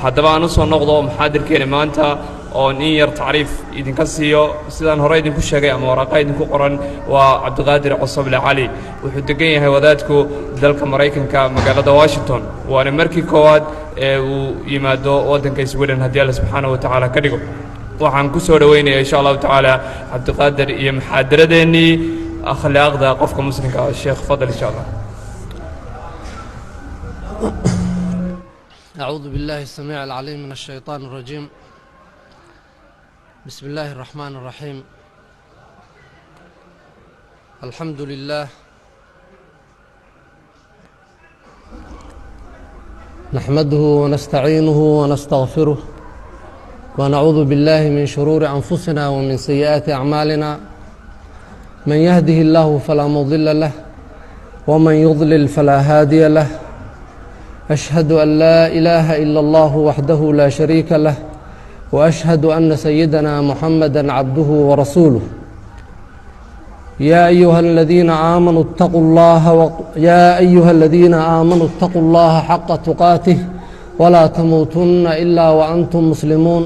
haddaba aan u soo noqdo muxaadirkeena maanta oo in yar tacriif idinka siiyo sidaan hore idinku sheegay ama waraaqa idinku qoran waa cabdiqaadir cosoble cali wuxuu degan yahay wadaadku dalka maraykanka magaalada washington waana markii koowaad ee uu yimaado waddanka sweden haddii alla subxaanahu watacaala ka dhigo waxaan ku soo dhoweynayaa insha allahu tacaala cabdiqaadir iyo muxaadaradeennii akhlaaqda qofka muslimka sheekh fadal insha allah أعوذ بالله السميع العليم من الشيطان الرجيم بسم الله الرحمن الرحيم الحمد لله نحمده ونستعينه ونستغفره ونعوذ بالله من شرور أنفسنا ومن سيئات أعمالنا من يهده الله فلا مضل له ومن يضلل فلا هادي له أشهد أن لا إله إلا الله وحده لا شريك له وأشهد أن سيدنا محمدًا عبده ورسوله يا أيها الذين آمنوا اتقوا الله حق تقاته ولا تموتن إلا وأنتم مسلمون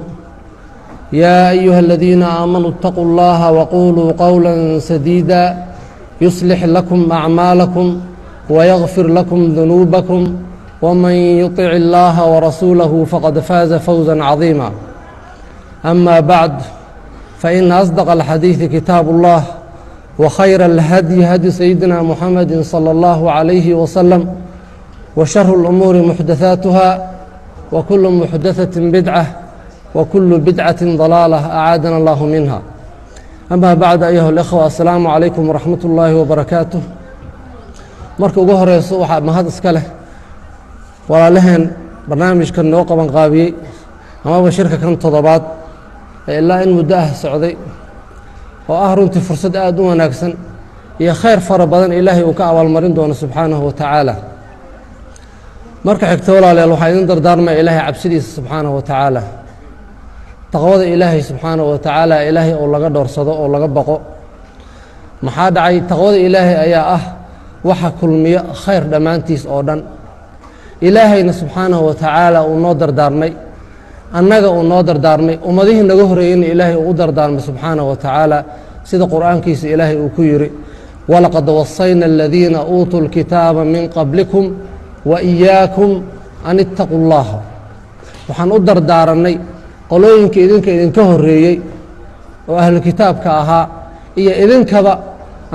يا أيها الذين آمنوا اتقوا الله وقولوا قولا سديدا يصلح لكم أعمالكم ويغفر لكم ذنوبكم ومن يطع الله ورسوله فقد فاز فوزا عظيما أما بعد فإن أصدق الحديث كتاب الله وخير الهدي هدي سيدنا محمد صلى الله عليه وسلم وشر الأمور محدثاتها وكل محدثة بدعة وكل بدعة ضلالة أعاذنا الله منها أما بعد أيها الإخوة السلام عليكم ورحمة الله وبركاته marka ugu horeyso waxaa mahad iska leh walaalaheen barnaamijkan noo qaban qaabiyey amaba shirka kan toddobaad ee ilaa in muddo ah socday oo ah runtii fursad aad u wanaagsan iyo khayr fara badan ilaahay uu ka abaalmarin doono subxaanahu wa tacaala marka xigta walaalayaal waxaa idin dardaarmaya ilaahay cabsidiisa subxaanahu wa tacaala taqwada ilaahay subxaanahu wa tacaala ilaahay oo laga dhowrsado oo laga baqo maxaa dhacay taqwada ilaahay ayaa ah waxa kulmiya khayr dhammaantiis oo dhan ilaahayna subxaanahu wa tacaala uu noo dardaarmay annaga uu noo dardaarmay ummadihii naga horreeyeyna ilaahay uu u dardaarmay subxaanahu wa tacaala sida qur'aankiisa ilaahay uu ku yidhi walaqad wasayna aladiina uutuu lkitaaba min qablikum wa iyaakum an ittaquu llaha waxaan u dardaarannay qolooyinka idinka horreeyey oo ahlu kitaabka ahaa iyo idinkaba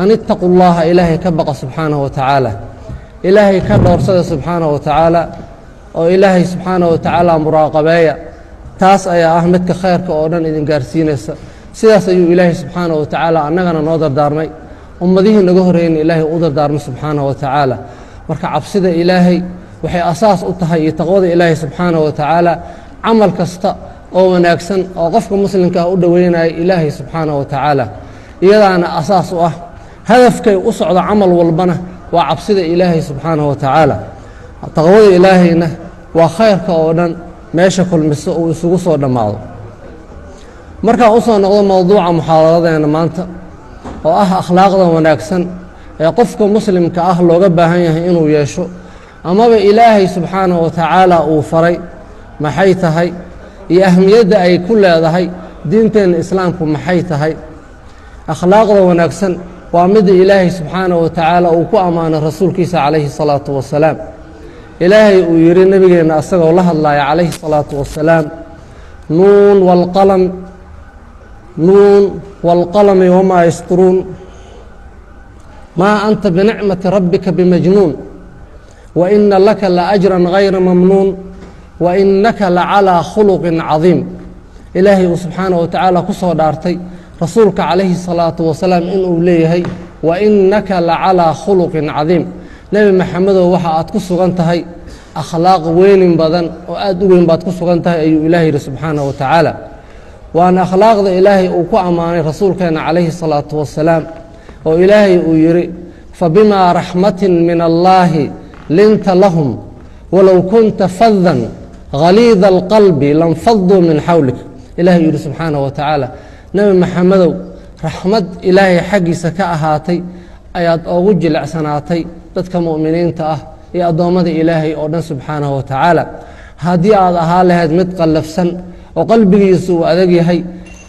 an ittaquu llaha ilaahay ka baqa subxaanahu wa tacaala ilaahay ka dhowrsada subxaanahu wa tacaala oo ilaahay subxaanahu wa tacaala muraaqabeeya taas ayaa ah midka khayrka oo dhan idin gaarsiinaysa sidaas ayuu ilaahay subxaanahu wa tacaala annagana noo dardaarmay ummadihii naga horreeyeyna ilaahay u dardaarmay subxaanahu wa tacaala marka cabsida ilaahay waxay asaas u tahay iyo taqwada ilaahay subxaanahu wa tacaala camal kasta oo wanaagsan oo qofka muslimka ah u dhoweynaya ilaahay subxaanahu wa tacaala iyadaana asaas u ah hadafkay u socdo camal walbana waa cabsida ilaahay subxaanahu wa tacaala taqwada ilaahayna waa khayrka oo dhan meesha kulmiso uu isugu soo dhammaado markaan u soo noqdo mowduuca muxaadaradeena maanta oo ah akhlaaqda wanaagsan ee qofka muslimka ah looga baahan yahay inuu yeesho amaba ilaahay subxaanahu wa tacaala uu faray maxay tahay iyo ahmiyadda ay ku leedahay diinteenna islaamku maxay tahay akhlaaqda wanaagsan waa midda ilaahay subxaanahu wa tacaala uu ku ammaanay rasuulkiisa calayhi salaatu wasalaam ilaahay uu yidhi nebigeenna asagoo la hadlaaya calayhi salaatu wasalaam nuun waalqalami wamaa yasturuun maa anta binicmati rabbika bimajnuun wa ina laka laajran hayra mamnuun wa inaka lacalaa khuluqin cadiim ilaahay uu subxaanahu wa tacaala ku soo dhaartay rasuulka calayhi salaatu wasalaam inuu leeyahay wa innaka lacalaa khuluqin cadiim nebi maxamedow waxa aad ku sugan tahay akhlaaq weynin badan oo aad u weyn baad ku sugan tahay ayuu ilaahay yidhi subxaanahu wa tacaala waana akhlaaqda ilaahay uu ku ammaanay rasuulkeenna calayhi salaatu wasalaam oo ilaahay uu yidhi fabimaa raxmatin min allaahi linta lahum walow kunta fadan haliida alqalbi lanfaduu min xawlik ilaahay yidhi subxaanahu wa tacaala nebi maxamedow raxmad ilaahay xaggiisa ka ahaatay ayaad oogu jilicsanaatay dadka mu'miniinta ah iyo addoommada ilaahay oo dhan subxaanahu wa tacaala haddii aad ahaa lahayd mid qallafsan oo qalbigiisu uu adag yahay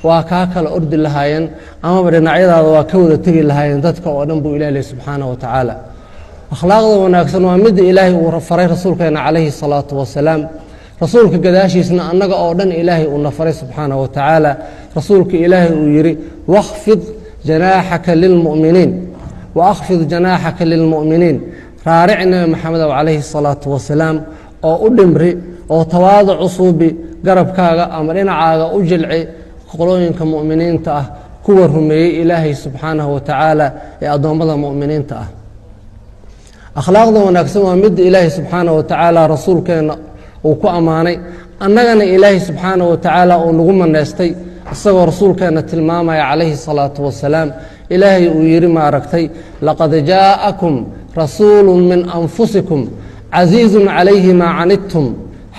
waa kaa kala ordi lahaayeen amaba dhinacyadaada waa ka wada tegi lahaayeen dadka oo dhan buu ilaah leh subxaanahu wa tacaala akhlaaqda wanaagsan waa midda ilaahay uu faray rasuulkeena calayhi salaatu wasalaam rasuulka gadaashiisna annaga oo dhan ilaahay uuna faray subxaanahu wa tacaala rasuulka ilaahay uu yidhi wakhfid janaaxaka lilmu'miniin wakhfid janaaxaka lilmu'miniin raaric nabi maxamedow calayhi salaatu wasalaam oo u dhimri oo tawaadac u suubi garabkaaga ama dhinacaaga u jilci qolooyinka mu'miniinta ah kuwa rumeeyey ilaahay subxaanahu wa tacaala ee addoommada mu'miniinta ah akhlaaqda wanaagsan waa midda ilaahay subxaanahu wa tacaala rasuulkeenna uu ku ammaanay annagana ilaahay subxaanahu wa tacaala uu nagu manaystay isagoo rasuulkeenna tilmaamaya calayhi salaatu wasalaam ilaahay uu yidhi maaragtay laqad jaa'akum rasuulu min anfusikum casiizun calayhi maa canidtum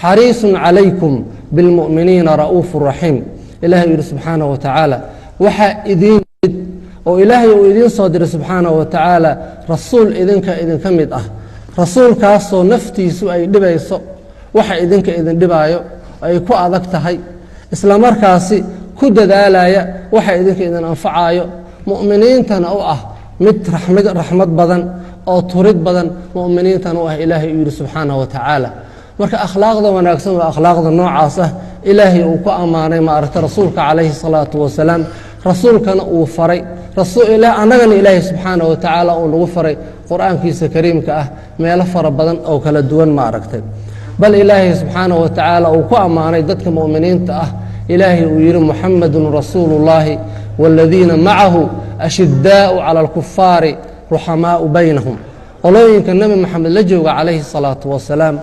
xariisun calaykum bilmu'miniina ra'uufu raxiim ilahay uu yidhi subxaanahu wa tacaala waxaa idiin mid oo ilaahay uu idiin soo diray subxaanahu wa tacaala rasuul idinka mid ah rasuulkaasoo naftiisu ay dhibayso waxa idinka idin dhibaayo ay ku adag tahay isla markaasi ku dadaalaya waxa idinka idin anfacaayo mu'miniintana u ah mid raxmad badan oo turid badan mu'miniintana u ah ilaahay uu yidhi subxaanahu wa tacaala marka akhlaaqda wanaagsan waa akhlaaqda noocaas ah ilaahay uu ku ammaanay maaragta rasuulka calayhi salaatu wasalaam rasuulkana uu faray annagana ilaahay subxaanahu wa tacaala uu nagu faray qur'aankiisa kariimka ah meelo fara badan oo kala duwan ma aragtay bal ilaahay subxaanahu wa tacaala uu ku ammaanay dadka mu'miniinta ah ilaahay uu yidhi muxamadun rasuulu ullaahi waaladiina macahu ashiddaa'u cala alkufaari ruxamaa'u baynahum qolooyinka nebi maxamed la jooga calayhi salaatu wasalaam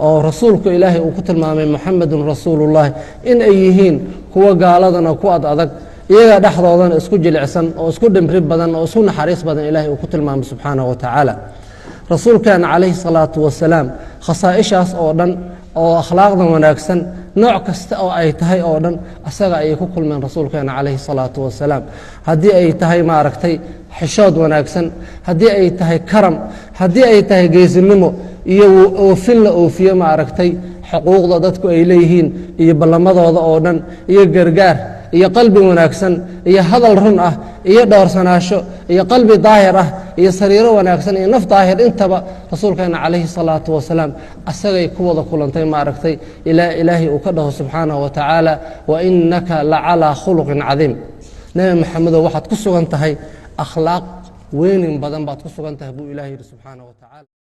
oo rasuulku ilaahay uu ku tilmaamay muxamedun rasuulullaahi in ay yihiin kuwa gaaladana ku adag iyaga dhexdoodana isku jilicsan oo isku dhimri badan oo isku naxariis badan ilaahay uu ku tilmaamay subxaanahu wa tacaala rasuulkeena calayhi salaatu wasalaam khasaa'ishaas oo dhan oo akhlaaqdan wanaagsan nooc kasta oo ay tahay oo dhan asaga ayay ku kulmeen rasuulkeena calayhi salaatu wasalaam haddii ay tahay maaragtay xishood wanaagsan haddii ay tahay karam haddii ay tahay geesinimo iyo oofin la oofiyo maaragtay xuquuqda dadku ay leeyihiin iyo ballamadooda oo dhan iyo gargaar iyo qalbi wanaagsan iyo hadal run ah iyo dhowrsanaasho iyo qalbi daahir ah iyo sariiro wanaagsan iyo naf daahir intaba rasuulkeena calayhi salaatu wasalaam asagay ku wada kulantay maaragtay ilaahay uu ka dhaho subxaanahu wa tacaala wa innaka lacalaa khuluqin cadiim nebi maxamedow waxaad ku sugan tahay akhlaaq weynin badan baad ku sugan tahay buu ilahay yidhi subxaanahu wa tacaala